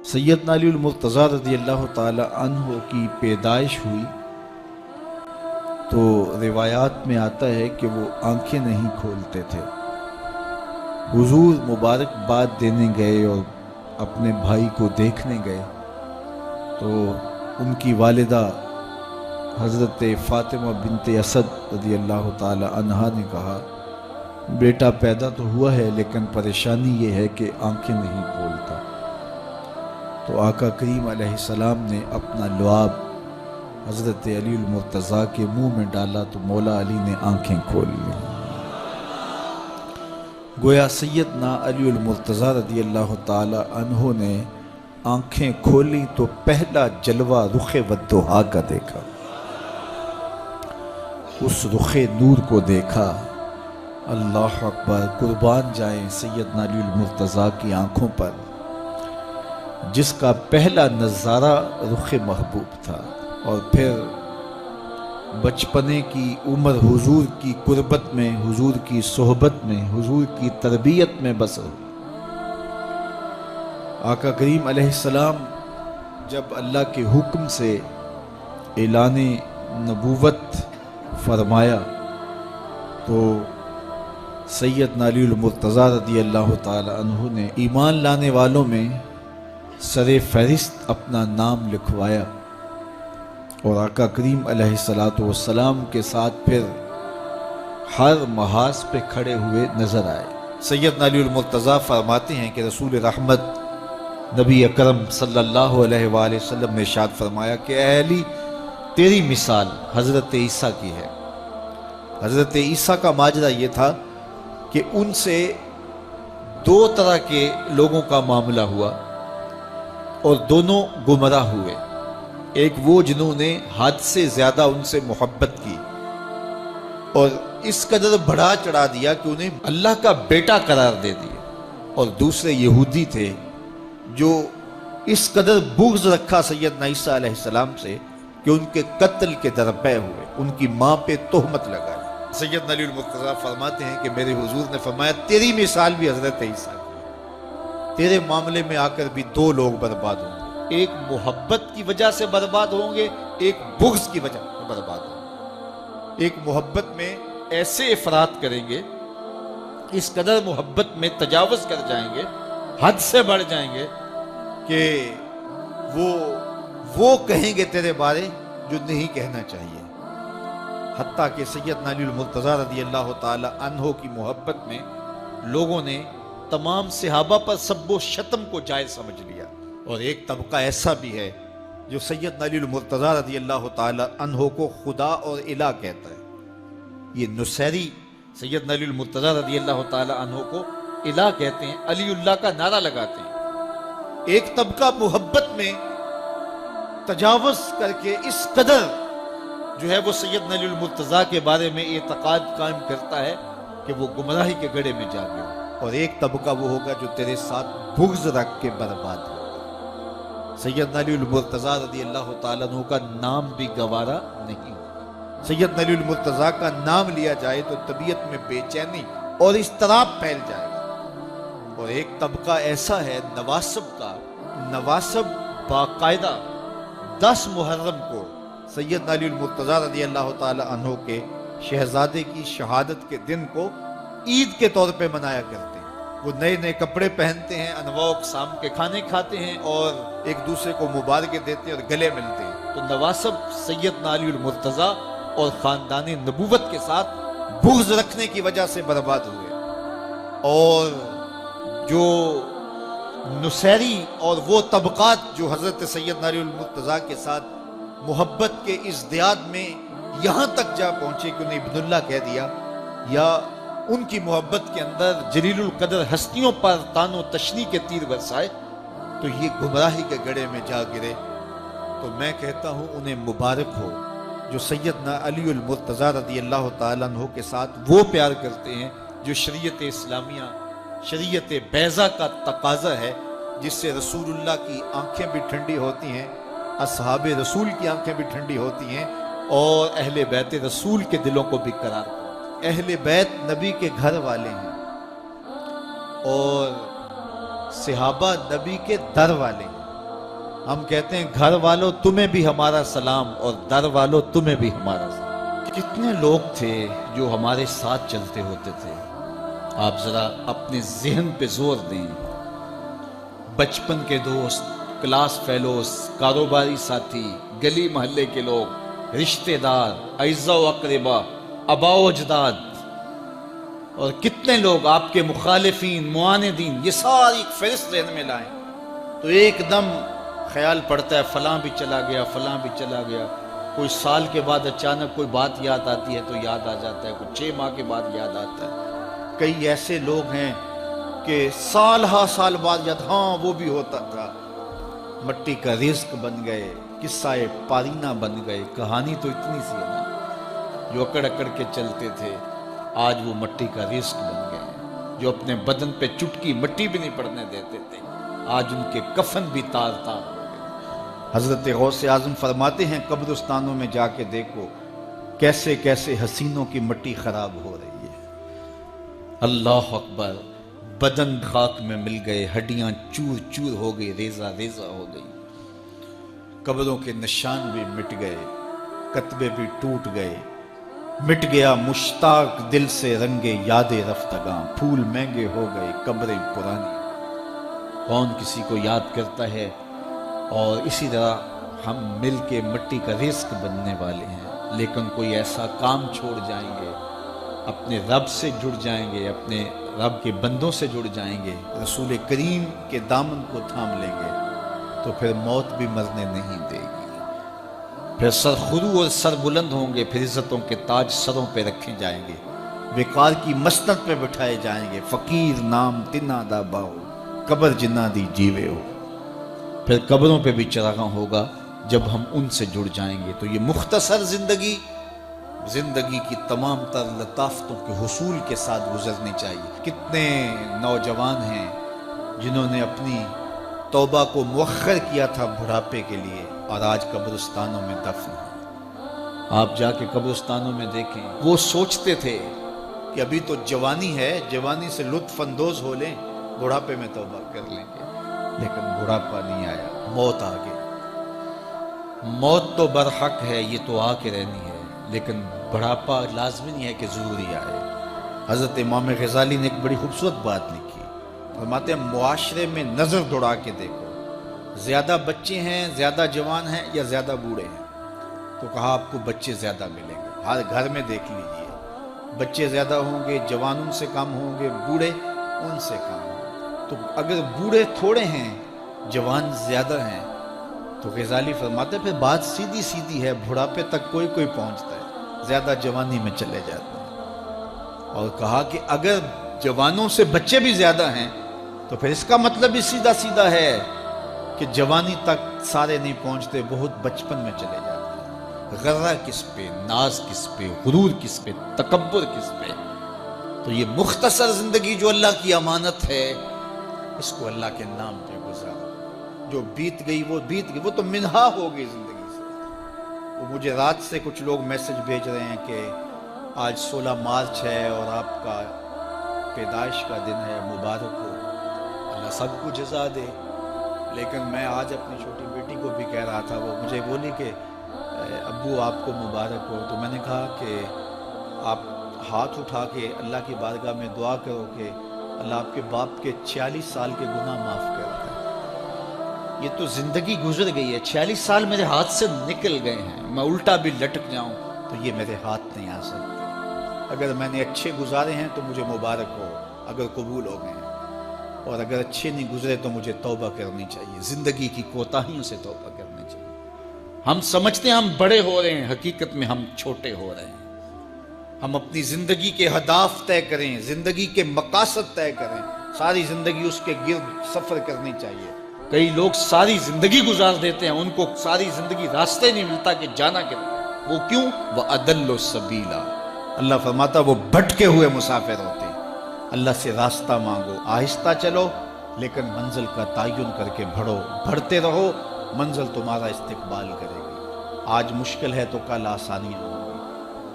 سیدنا علی المرتضیٰ رضی اللہ تعالی عنہ کی پیدائش ہوئی تو روایات میں آتا ہے کہ وہ آنکھیں نہیں کھولتے تھے۔ حضور مبارکباد دینے گئے اور اپنے بھائی کو دیکھنے گئے تو ان کی والدہ حضرت فاطمہ بنت اسد رضی اللہ تعالی عنہا نے کہا، بیٹا پیدا تو ہوا ہے لیکن پریشانی یہ ہے کہ آنکھیں نہیں کھولتا۔ تو آقا کریم علیہ السلام نے اپنا لعاب حضرت علی المرتضیٰ کے منہ میں ڈالا تو مولا علی نے آنکھیں کھول لی۔ گویا سیدنا علی المرتضیٰ رضی اللہ تعالی عنہ نے آنکھیں کھولی تو پہلا جلوہ رخ والضحیٰ کا دیکھا۔ اس رخ نور کو دیکھا۔ اللہ اکبر، قربان جائیں سیدنا علی المرتضیٰ کی آنکھوں پر، جس کا پہلا نظارہ رخ محبوب تھا، اور پھر بچپنے کی عمر حضور کی قربت میں، حضور کی صحبت میں، حضور کی تربیت میں بسر۔ آقا کریم علیہ السلام جب اللہ کے حکم سے اعلان نبوت فرمایا تو سیدنا علی المرتضیٰ رضی اللہ تعالی عنہ نے ایمان لانے والوں میں سر فہرست اپنا نام لکھوایا، اور آقا کریم علیہ السلام کے ساتھ پھر ہر محاذ پہ کھڑے ہوئے نظر آئے۔ سیدنا علی المرتضیٰ فرماتے ہیں کہ رسول رحمت نبی اکرم صلی اللہ علیہ وآلہ وسلم نے ارشاد فرمایا کہ اے علی، تیری مثال حضرت عیسیٰ کی ہے۔ حضرت عیسیٰ کا ماجرا یہ تھا کہ ان سے دو طرح کے لوگوں کا معاملہ ہوا اور دونوں گمراہ ہوئے۔ ایک وہ جنہوں نے حد سے زیادہ ان سے محبت کی اور اس قدر بڑھا چڑھا دیا کہ انہیں اللہ کا بیٹا قرار دے دیا، اور دوسرے یہودی تھے جو اس قدر بغض رکھا سیدنا عیسیٰ علیہ السلام سے کہ ان کے قتل کے درپے ہوئے، ان کی ماں پہ تہمت لگائی۔ سیدنا علی المرتضیٰ فرماتے ہیں کہ میرے حضور نے فرمایا تیری مثال بھی حضرت عیسیٰ کی، تیرے معاملے میں آ کر بھی دو لوگ برباد ہوں گے، ایک محبت کی وجہ سے برباد ہوں گے، ایک بغض کی وجہ سے برباد ہوں گے۔ ایک محبت میں ایسے افراط کریں گے، اس قدر محبت میں تجاوز کر جائیں گے، حد سے بڑھ جائیں گے کہ وہ کہیں گے تیرے بارے جو نہیں کہنا چاہیے۔ حتیٰ کہ سیدنا علی المرتضیٰ رضی اللہ تعالی عنہ کی محبت میں لوگوں نے تمام صحابہ پر سب و شتم کو جائز سمجھ لیا، اور ایک طبقہ ایسا بھی ہے جو سیدنا علی المرتضیٰ رضی اللہ تعالی عنہ کو خدا اور الہ کہتا ہے۔ یہ نصیری سیدنا علی المرتضیٰ رضی اللہ تعالی عنہ کو الہ کہتے ہیں، علی اللہ کا نعرہ لگاتے ہیں۔ ایک طبقہ محبت میں تجاوز کر کے اس قدر جو ہے وہ سیدنا علی المرتضیٰ کے بارے میں اعتقاد قائم کرتا ہے کہ وہ گمراہی کے گڑھے میں جا گیا، اور ایک طبقہ وہ ہوگا جو تیرے ساتھ بغض رکھ کے برباد ہوگا۔ سیدنا علی المرتضیٰ رضی اللہ تعالیٰ عنہ کا نام بھی گوارا نہیں ہوگا۔ سیدنا علی المرتضیٰ کا نام لیا جائے تو طبیعت میں بے چینی اور اضطراب پھیل جائے گا۔ اور ایک طبقہ ایسا ہے نواسب کا، نواسب باقاعدہ 10 محرم کو سیدنا علی المرتضیٰ رضی اللہ تعالی عنہ کے شہزادے کی شہادت کے دن کو عید کے طور پہ منایا کرتے ہیں۔ وہ نئے نئے کپڑے پہنتے ہیں، انواع و اقسام کے کھانے کھاتے ہیں، اور ایک دوسرے کو مبارکیں دیتے ہیں اور گلے ملتے ہیں۔ تو نواسب سیدنا علی المرتضیٰ اور خاندان نبوت کے ساتھ بغض رکھنے کی وجہ سے برباد ہوئے، اور جو نصیری اور وہ طبقات جو حضرت سیدنا علی المرتضیٰ کے ساتھ محبت کے ازدیاد میں یہاں تک جا پہنچے کہ انہیں ابن اللہ کہہ دیا، یا ان کی محبت کے اندر جلیل القدر ہستیوں پر تان و تشنیع کے تیر برسائے، تو یہ گمراہی کے گڑھے میں جا گرے۔ تو میں کہتا ہوں انہیں مبارک ہو جو سیدنا علی المرتضیٰ رضی اللہ تعالیٰ عنہ کے ساتھ وہ پیار کرتے ہیں جو شریعت اسلامیہ، شریعت بیضا کا تقاضا ہے، جس سے رسول اللہ کی آنکھیں بھی ٹھنڈی ہوتی ہیں، اصحاب رسول کی آنکھیں بھی ٹھنڈی ہوتی ہیں، اور اہل بیت رسول کے دلوں کو بھی قرار پہنچتا ہے۔ اہل بیت نبی کے گھر والے ہیں، اور صحابہ نبی کے در والے ہیں۔ ہم کہتے ہیں گھر والوں تمہیں بھی ہمارا سلام اور در والوں تمہیں بھی ہمارا سلام. کتنے لوگ تھے جو ہمارے ساتھ چلتے ہوتے تھے. آپ ذرا اپنے ذہن پہ زور دیں. بچپن کے دوست، کلاس فیلوز، کاروباری ساتھی، گلی محلے کے لوگ، رشتہ دار، اعزاء و اقربا، آباء و اجداد، اور کتنے لوگ آپ کے مخالفین، معاندین، یہ ساری فہرست ذہن میں لائیں تو ایک دم خیال پڑتا ہے فلاں بھی چلا گیا، فلاں بھی چلا گیا. کوئی سال کے بعد اچانک کوئی بات یاد آتی ہے تو یاد آ جاتا ہے، کوئی 6 ماہ کے بعد یاد آتا ہے. کئی ایسے لوگ ہیں کہ سال ہا سال بعد یاد، ہاں وہ بھی ہوتا تھا. مٹی کا رزق بن گئے، قصہ پارینہ بن گئے. کہانی تو اتنی سی ہے نا، جو اکڑ اکڑ کے چلتے تھے آج وہ مٹی کا رزق بن گئے. جو اپنے بدن پہ چٹکی مٹی بھی نہیں پڑنے دیتے تھے آج ان کے کفن بھی تار تار ہو گئے. حضرت غوث اعظم فرماتے ہیں قبرستانوں میں جا کے دیکھو کیسے کیسے حسینوں کی مٹی خراب ہو رہی ہے. اللہ اکبر. بدن خاک میں مل گئے، ہڈیاں چور چور ہو گئی، ریزہ ریزہ ہو گئی. قبروں کے نشان بھی مٹ گئے، کتبے بھی ٹوٹ گئے. مٹ گیا مشتاق دل سے رنگے یاد رفتگاں. پھول مہنگے ہو گئے، قبریں پرانی. کون کسی کو یاد کرتا ہے؟ اور اسی طرح ہم مل کے مٹی کا رزق بننے والے ہیں، لیکن کوئی ایسا کام چھوڑ جائیں گے، اپنے رب سے جڑ جائیں گے، اپنے رب کے بندوں سے جڑ جائیں گے، رسول کریم کے دامن کو تھام لیں گے تو پھر موت بھی مرنے نہیں دے گی. پھر سر خرو اور سر بلند ہوں گے، پھر عزتوں کے تاج سروں پہ رکھے جائیں گے، وقار کی مسند پہ بٹھائے جائیں گے. فقیر نام تنا دا باؤ، قبر جنا دی جیوے ہو. پھر قبروں پہ بھی چراغاں ہوگا جب ہم ان سے جڑ جائیں گے. تو یہ مختصر زندگی کی تمام تر لطافتوں کے حصول کے ساتھ گزرنی چاہیے. کتنے نوجوان ہیں جنہوں نے اپنی توبہ کو مؤخر کیا تھا بڑھاپے کے لیے اور آج قبرستانوں میں دفن ہیں. آپ جا کے قبرستانوں میں دیکھیں، وہ سوچتے تھے کہ ابھی تو جوانی ہے، جوانی سے لطف اندوز ہو لیں، بڑھاپے میں توبہ کر لیں گے. لیکن بڑھاپا نہیں آیا، موت آ گئی. موت تو برحق ہے، یہ تو آ کے رہنی ہے، لیکن بڑھاپا لازمی نہیں ہے کہ ضروری آئے. حضرت امام غزالی نے ایک بڑی خوبصورت بات لکھی. فرماتے ہیں معاشرے میں نظر دوڑا کے دیکھو، زیادہ بچے ہیں، زیادہ جوان ہیں یا زیادہ بوڑھے ہیں؟ تو کہا آپ کو بچے زیادہ ملیں گے. ہر گھر میں دیکھ لیجئے، بچے زیادہ ہوں گے، جوان ان سے کم ہوں گے، بوڑھے ان سے کم ہوں گے. تو اگر بوڑھے تھوڑے ہیں، جوان زیادہ ہیں، تو غزالی فرماتے ہیں پھر بات سیدھی سیدھی ہے، بڑھاپے تک کوئی کوئی پہنچتا ہے، زیادہ جوانی میں چلے جاتے ہیں. اور کہا کہ اگر جوانوں سے بچے بھی زیادہ ہیں تو پھر اس کا مطلب بھی سیدھا سیدھا ہے کہ جوانی تک سارے نہیں پہنچتے، بہت بچپن میں چلے جاتے ہیں. غرہ کس پہ، ناز کس پہ، غرور کس پہ، تکبر کس پہ؟ تو یہ مختصر زندگی جو اللہ کی امانت ہے، اس کو اللہ کے نام پہ گزارو. جو بیت گئی وہ بیت گئی، وہ تو منہا ہو گئی زندگی سے. وہ مجھے رات سے کچھ لوگ میسج بھیج رہے ہیں کہ آج 16 مارچ ہے اور آپ کا پیدائش کا دن ہے، مبارک ہو، اللہ سب کو جزا دے. لیکن میں آج اپنی چھوٹی بیٹی کو بھی کہہ رہا تھا، وہ مجھے بولی کہ ابو آپ کو مبارک ہو. تو میں نے کہا کہ آپ ہاتھ اٹھا کے اللہ کی بارگاہ میں دعا کرو کہ اللہ آپ کے باپ کے 46 سال کے گناہ معاف کر دے. یہ تو زندگی گزر گئی ہے، 46 سال میرے ہاتھ سے نکل گئے ہیں. میں الٹا بھی لٹک جاؤں تو یہ میرے ہاتھ نہیں آ سکتے. اگر میں نے اچھے گزارے ہیں تو مجھے مبارک ہو اگر قبول ہو گئے ہیں، اور اگر اچھے نہیں گزرے تو مجھے توبہ کرنی چاہیے. زندگی کی کوتاہیوں سے توبہ کرنی چاہیے. ہم سمجھتے ہیں ہم بڑے ہو رہے ہیں، حقیقت میں ہم چھوٹے ہو رہے ہیں. ہم اپنی زندگی کے اہداف طے کریں، زندگی کے مقاصد طے کریں، ساری زندگی اس کے گرد سفر کرنی چاہیے. کئی لوگ ساری زندگی گزار دیتے ہیں، ان کو ساری زندگی راستے نہیں ملتا کہ جانا کدھر. وہ کیوں؟ وَأَضَلُّ السَّبِيلَ. اللہ فرماتا وہ بھٹکے ہوئے مسافر ہوتے ہیں. اللہ سے راستہ مانگو، آہستہ چلو لیکن منزل کا تعین کر کے بڑھو. بڑھتے رہو، منزل تمہارا استقبال کرے گی. آج مشکل ہے تو کل آسانیاں ہوں گی.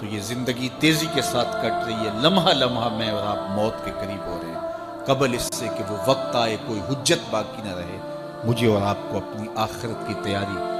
تو یہ زندگی تیزی کے ساتھ کٹ رہی ہے، لمحہ لمحہ میں اور آپ موت کے قریب ہو رہے ہیں. قبل اس سے کہ وہ وقت آئے کوئی حجت باقی نہ رہے، مجھے اور آپ کو اپنی آخرت کی تیاری